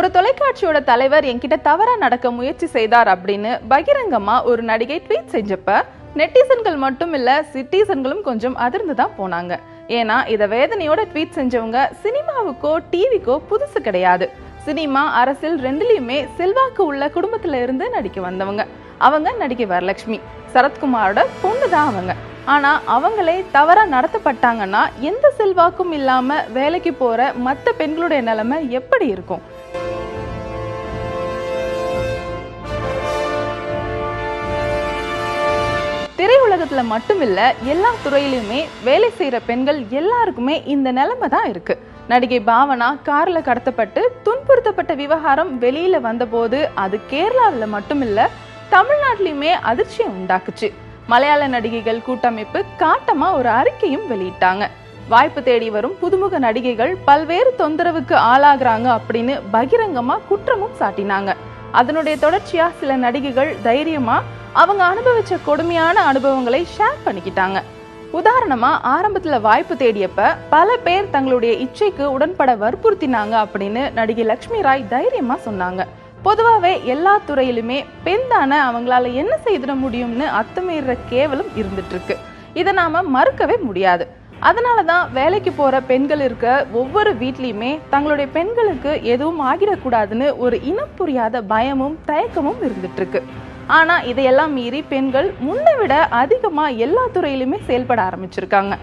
ஒரு தொலைக்காட்சியோட தலைவர் என்கிட்ட தவறா நடக்க முயற்சி செய்தார் அப்படின்னு பகிரங்கமா ஒரு நடிகை ட்வீட் செஞ்சப்ப நெட்டிசன்கள் மட்டும் இல்ல சிட்டிசன்களும் கொஞ்சம் அதிர்ந்து தான் போனாங்க. ஏன்னா இத வேதனையோட ட்வீட் செஞ்சவங்க சினிமாவுக்கோ டிவிக்கோ புதுசு கிடையாது. சினிமா அரசியல் ரெண்டுலயுமே செல்வாக்கு உள்ள குடும்பத்துல இருந்து நடிக்க வந்தவங்க. அவங்க நடிகை வரலட்சுமி, சரத்குமாரோட பொண்ணுதான் அவங்க. ஆனா அவங்களே தவறா நடத்தப்பட்டாங்கன்னா எந்த செல்வாக்கும் இல்லாம வேலைக்கு போற மத்த பெண்களுடைய நிலைமை எப்படி இருக்கும்? திரையுலகத்துல மட்டும் இல்ல, எல்லா துறையிலுமே வேலை செய்யற பெண்கள் எல்லாருக்குமே இந்த நிலைமை தான் இருக்கு. நடிகை பாவனா கார்ல கடத்தப்பட்டு துன்புறுத்தப்பட்ட விவகாரம் வெளியில வந்த போது அது கேரளாவில மட்டும் இல்ல, தமிழ்நாட்டிலுமே அதிர்ச்சியை உண்டாக்குச்சு. மலையாள நடிகைகள் கூட்டமைப்பு காட்டமா ஒரு அறிக்கையும் வெளியிட்டாங்க. வாய்ப்பு தேடி வரும் புதுமுக நடிகைகள் பல்வேறு தொந்தரவுக்கு ஆளாகிறாங்க அப்படின்னு பகிரங்கமா குற்றமும் சாட்டினாங்க. அதனுடைய தொடர்ச்சியா சில நடிகைகள் தைரியமா அவங்க அனுபவிச்ச கொடுமையான அனுபவங்களை ஷேர் பண்ணிக்கிட்டாங்க. உதாரணமா, ஆரம்பத்துல வாய்ப்பு தேடியப்ப பல பேர் தங்களுடைய இச்சைக்கு உடன்பட வற்புறுத்தினாங்க அப்படின்னு நடிகை லட்சுமி ராய் தைரியமா சொன்னாங்க. பொதுவாவே எல்லா துறையிலுமே பெண் தானே, அவங்களால என்ன செய்திட முடியும்னு அத்துமீற கேவலம் இருந்துட்டு இருக்கு. இதை நாம மறுக்கவே முடியாது. அதனாலதான் வேலைக்கு போற பெண்கள் இருக்க ஒவ்வொரு வீட்லயுமே தங்களுடைய பெண்களுக்கு எதுவும் ஆகிடக்கூடாதுன்னு ஒரு இனம் புரியாத பயமும் தயக்கமும் இருந்துட்டு இருக்கு. ஆனா இதையெல்லாம் மீறி பெண்கள் முன்னை விட அதிகமா எல்லா துறையிலுமே செயல்பட ஆரம்பிச்சிருக்காங்க.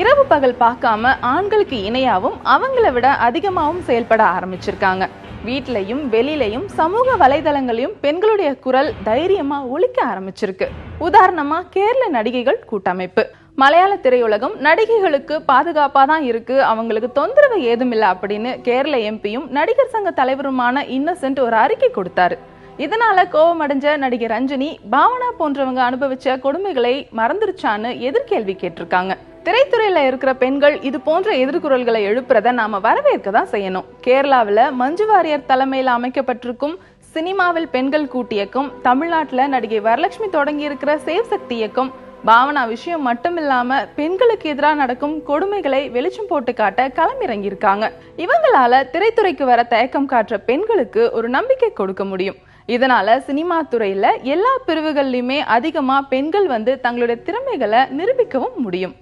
இரவு பகல் பார்க்காம ஆண்களுக்கு இணையாவும் அவங்கள விட அதிகமாகவும் செயல்பட ஆரம்பிச்சிருக்காங்க. வீட்லயும் வெளியிலையும் சமூக வலைதளங்களையும் பெண்களுடைய குரல் தைரியமா ஒலிக்க ஆரம்பிச்சிருக்கு. உதாரணமா, கேரள நடிகைகள் கூட்டமைப்பு. மலையாள திரையுலகம் நடிகைகளுக்கு பாதுகாப்பா தான் இருக்கு, அவங்களுக்கு தொந்தரவு ஏதும் இல்லை அப்படின்னு கேரள எம்பியும் நடிகர் சங்க தலைவருமான இன்னசென்ட் ஒரு அறிக்கை கொடுத்தாரு. இதனால கோபமடைஞ்ச நடிகை ரஞ்சினி பாவனா போன்றவங்க அனுபவிச்ச கொடுமைகளை மறந்துருச்சான்னு எதிர்கேள்வி கேட்டிருக்காங்க. திரைத்துறையில இருக்கிற பெண்கள் இது போன்ற எதிர்குரல்களை எழுப்புறத நாம வரவேற்க தான் செய்யணும். கேரளாவில மஞ்சு வாரியர் தலைமையில் அமைக்கப்பட்டிருக்கும் சினிமாவில் பெண்கள் கூட்டியக்கம், தமிழ்நாட்டுல நடிகை வரலட்சுமி தொடங்கி இருக்கிற சேவ் சக்தி இயக்கம் பாவனா விஷயம் மட்டும் இல்லாம பெண்களுக்கு எதிராக நடக்கும் கொடுமைகளை வெளிச்சம் போட்டு காட்ட களமிறங்கி இருக்காங்க. இவங்களால திரைத்துறைக்கு வர தயக்கம் காட்டுற பெண்களுக்கு ஒரு நம்பிக்கை கொடுக்க முடியும். இதனால சினிமா துறையில எல்லா பிரிவுகள்லயுமே அதிகமா பெண்கள் வந்து தங்களுடைய திறமைகளை நிரூபிக்கவும் முடியும்.